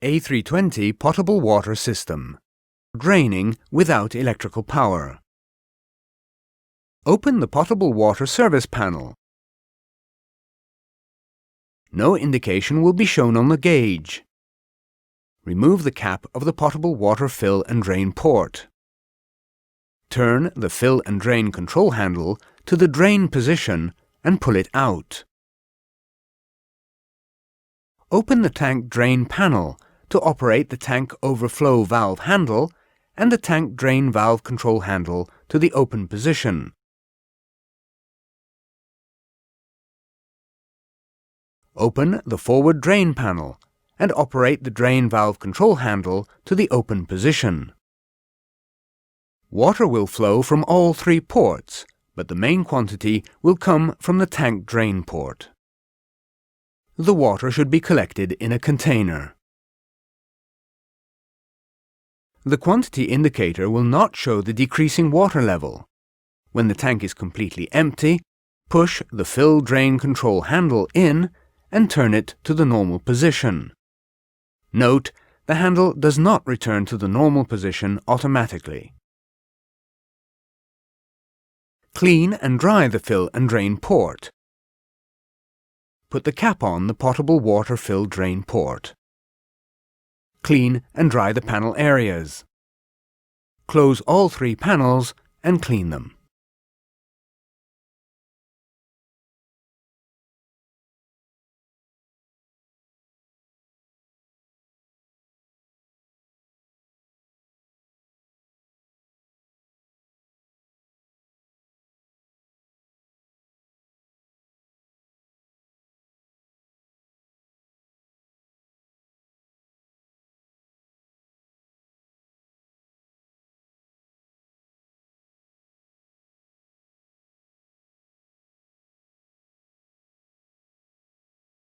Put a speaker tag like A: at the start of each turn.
A: A320 potable water system. Draining without electrical power. Open the potable water service panel. No indication will be shown on the gauge. Remove the cap of the potable water fill and drain port. Turn the fill and drain control handle to the drain position and pull it out. Open the tank drain panel to operate the tank overflow valve handle and the tank drain valve control handle to the open position. Open the forward drain panel and operate the drain valve control handle to the open position. Water will flow from all three ports, but the main quantity will come from the tank drain port. The water should be collected in a container. The quantity indicator will not show the decreasing water level. When the tank is completely empty, push the fill drain control handle in and turn it to the normal position. Note, the handle does not return to the normal position automatically. Clean and dry the fill and drain port. Put the cap on the potable water fill drain port. Clean and dry the panel areas. Close all three panels and clean them.